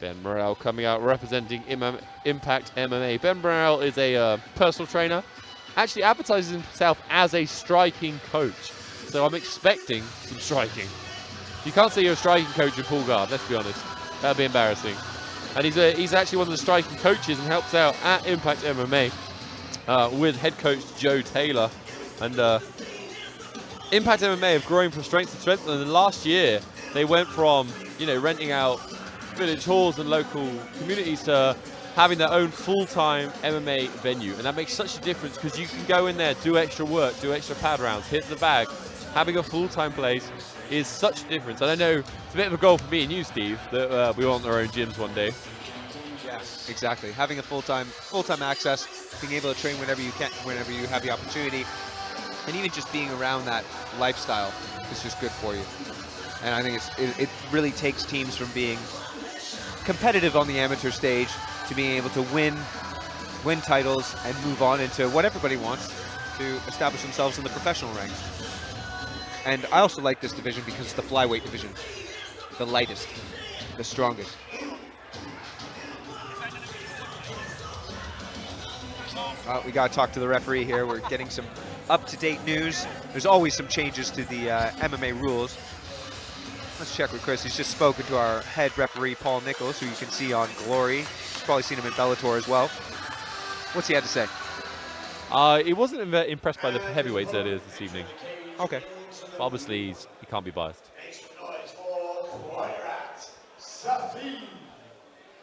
Ben Murrel coming out representing Impact MMA. Ben Murrel is a personal trainer, actually advertises himself as a striking coach. So I'm expecting some striking. You can't say you're a striking coach in pool guard, let's be honest. That'd be embarrassing. And he's actually one of the striking coaches and helps out at Impact MMA with head coach Joe Taylor. And Impact MMA have grown from strength to strength. And last year, they went from, you know, renting out village halls and local communities to having their own full-time MMA venue. And that makes such a difference because you can go in there, do extra work, do extra pad rounds, hit the bag. Having a full-time place is such a difference. And I know it's a bit of a goal for me and you, Steve, that we want our own gyms one day. Yeah, exactly. Having a full-time access, being able to train whenever you can, whenever you have the opportunity, and even just being around that lifestyle is just good for you. And I think it really takes teams from being competitive on the amateur stage to being able to win titles and move on into what everybody wants, to establish themselves in the professional ranks. And I also like this division because it's the flyweight division, the lightest, the strongest. We got to talk to the referee here. We're getting some up-to-date news. There's always some changes to the MMA rules. Let's check with Chris. He's just spoken to our head referee, Paul Nichols, who you can see on Glory. You've probably seen him in Bellator as well. What's he had to say? He wasn't impressed by the heavyweights earlier this evening. Okay. But obviously, he can't be biased. Safi.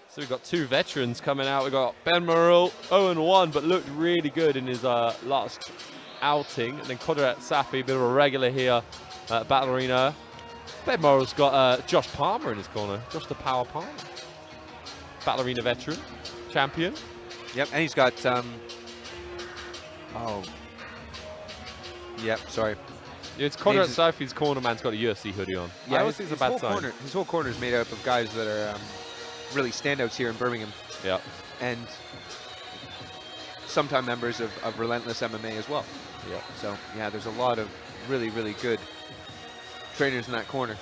So we've got two veterans coming out. We've got Ben Murrel, 0-1, but looked really good in his last outing. And then Quadrat Safi, a bit of a regular here at Battle Arena. Ben Murrel's got Josh Palmer in his corner. Josh the Power Palmer. Battle Arena veteran, champion. Yep, and he's got, yep, sorry. Yeah, it's Quadrat Safi's corner man's got a UFC hoodie on. Yeah, I always think it's a bad sign. His whole corner is made up of guys that are really standouts here in Birmingham. Yeah. And sometime members of Relentless MMA as well. Yeah. So, yeah, there's a lot of really, really good trainers in that corner.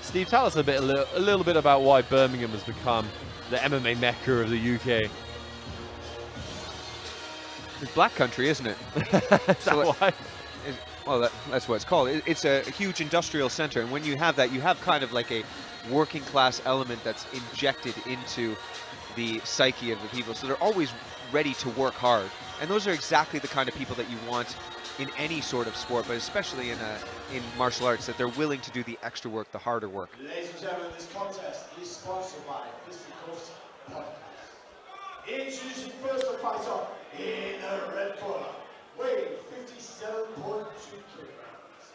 Steve, tell us a little bit about why Birmingham has become the MMA mecca of the UK. It's black country, isn't it? Is that why? Well, that's what it's called. It's a huge industrial center, and when you have that, you have kind of like a working class element that's injected into the psyche of the people. So they're always ready to work hard, and those are exactly the kind of people that you want in any sort of sport, but especially in martial arts, that they're willing to do the extra work, the harder work. Ladies and gentlemen, this contest is sponsored by Fisticuffs Podcast. Introducing first the fighter in the red corner, weighing 57.2 kilograms,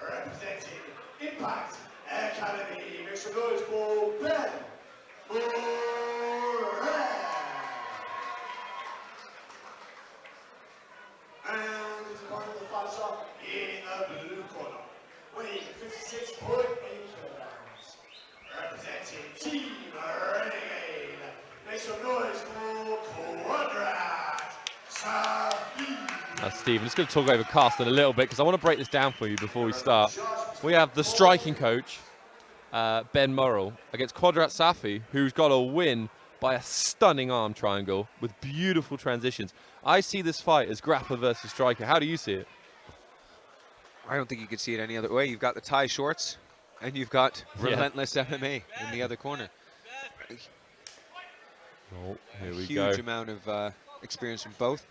representing Impact Academy. Make some noise for Ben Murrel. And the fighter in the blue corner, weighing 56.8 kilograms, representing Team Renegade. Make some noise for Quadrat Safi. Now, Steve, I'm just going to talk over Carsten a little bit because I want to break this down for you before we start. We have the striking coach, Ben Murrel, against Quadrat Safi, who's got a win by a stunning arm triangle with beautiful transitions. I see this fight as grappler versus striker. How do you see it? I don't think you could see it any other way. You've got the tie shorts, and you've got Relentless MMA in the other corner. Oh, here we go. Huge amount of experience from both.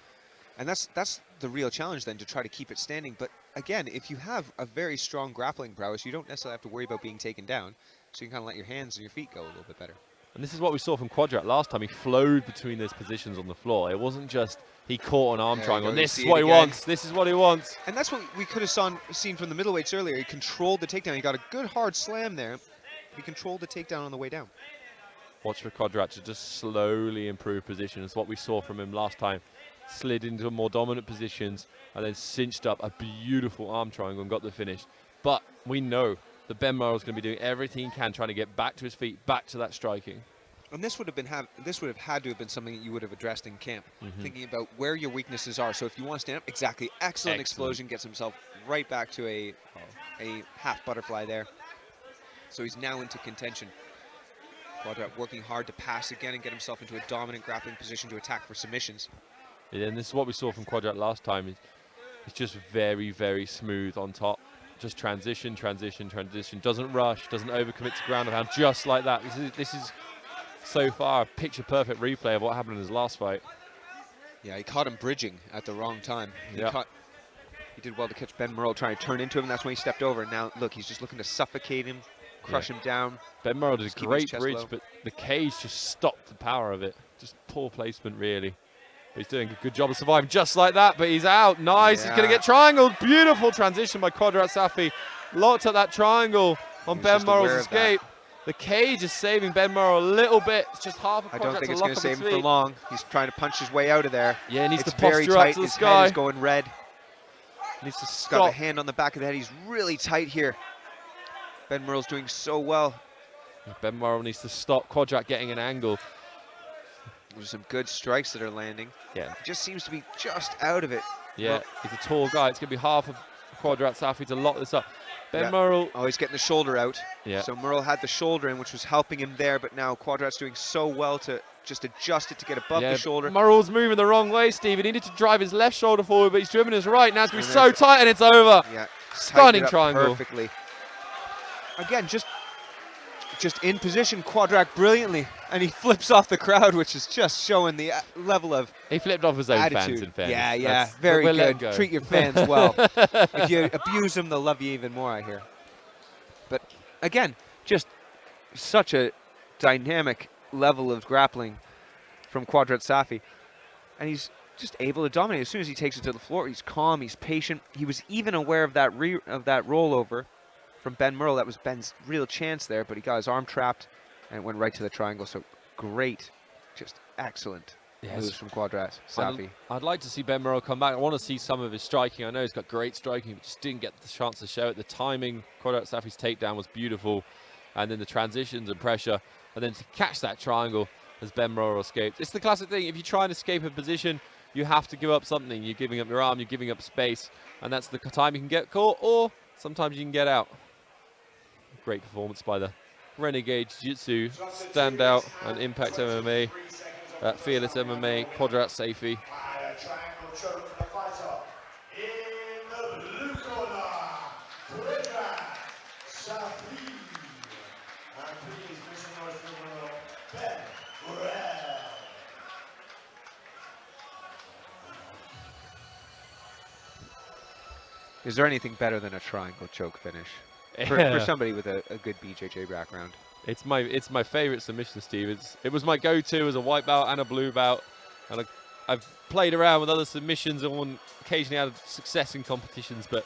And that's the real challenge then, to try to keep it standing. But again, if you have a very strong grappling prowess, you don't necessarily have to worry about being taken down. So you can kind of let your hands and your feet go a little bit better. And this is what we saw from Quadrat last time. He flowed between those positions on the floor. It wasn't just he caught an arm triangle. This is what he wants. This is what he wants. And that's what we could have seen from the middleweights earlier. He controlled the takedown. He got a good hard slam there. He controlled the takedown on the way down. Watch for Quadrat to just slowly improve position. It's what we saw from him last time. Slid into more dominant positions and then cinched up a beautiful arm triangle and got the finish. But we know that Ben Murrel is going to be doing everything he can, trying to get back to his feet, back to that striking. And this would have had to have been something that you would have addressed in camp, thinking about where your weaknesses are. So if you want to stand up, exactly, excellent explosion, gets himself right back to a half butterfly there. So he's now into contention. Quadrat working hard to pass again and get himself into a dominant grappling position to attack for submissions. Yeah, and this is what we saw from Quadrat last time. He's just very, very smooth on top. Just transition, transition, transition. Doesn't rush, doesn't overcommit to ground and pound, just like that. This is so far a picture-perfect replay of what happened in his last fight. Yeah, he caught him bridging at the wrong time. He did well to catch Ben Murrel trying to turn into him. That's when he stepped over. And now, look, he's just looking to suffocate him, crush him down. Ben Murrel did a great chest bridge, low. but the cage just stopped the power of it. Just poor placement, really. But he's doing a good job of surviving just like that, but he's out. Nice, he's going to get triangled. Beautiful transition by Quadrat Safi. Locked at that triangle on Ben Murrel's escape. The cage is saving Ben Murrel a little bit. It's just half a Quadrat. I don't think it's going to save him for long. He's trying to punch his way out of there. Yeah, he needs it's to posture very up tight. to the His sky. head is going red. Needs to He's stop. got a hand on the back of the head. He's really tight here. Ben Murrel's doing so well. Ben Murrel needs to stop. Quadrat getting an angle. There's some good strikes that are landing. Yeah. He just seems to be just out of it. Yeah, Well, he's a tall guy. It's going to be half of Quadrat Safi to lock this up. Ben Yeah. Murrel. Oh, he's getting the shoulder out. Yeah. So Murrel had the shoulder in, which was helping him there, but now Quadrat's doing so well to just adjust it to get above the shoulder. Murrel's moving the wrong way, Steve. He needed to drive his left shoulder forward, but he's driven his right. Now it's going to be so tight, and it's over. Yeah. Stunning triangle. Perfectly. Again, just in position, Quadrat brilliantly, and he flips off the crowd, which is just showing the level of He flipped off his own attitude. fans, in fairness. Yeah, very we'll let him good. go. Treat your fans well. If you abuse them, they'll love you even more, I hear. But again, just such a dynamic level of grappling from Quadrat Safi, and he's just able to dominate. As soon as he takes it to the floor, he's calm, he's patient. He was even aware of that rollover from Ben Murrel. That was Ben's real chance there, but he got his arm trapped and it went right to the triangle. So great, just excellent moves from Quadrat Safi. I'd like to see Ben Murrel come back. I want to see some of his striking. I know he's got great striking, but just didn't get the chance to show it. The timing, Quadrat Safi's takedown was beautiful, and then the transitions and pressure, and then to catch that triangle as Ben Murrel escaped. It's the classic thing. If you try and escape a position, you have to give up something. You're giving up your arm, you're giving up space, and that's the time you can get caught, or sometimes you can get out. Great performance by the Renegade Jiu-Jitsu standout and Impact MMA, Fearless MMA, Quadrat Safi. Triangle choke for the fighter. In the blue corner, Quadrat Safi. And please, Mr. North Murrel, Ben Murrel. Is there anything better than a triangle choke finish for somebody with a good BJJ background? It's my favorite submission, Steve. It was my go-to as a white belt and a blue belt, and I've played around with other submissions and occasionally had success in competitions, but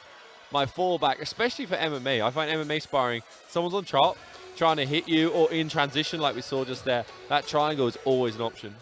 my fallback, especially for MMA, I find MMA sparring, someone's on top trying to hit you or in transition like we saw just there, that triangle is always an option.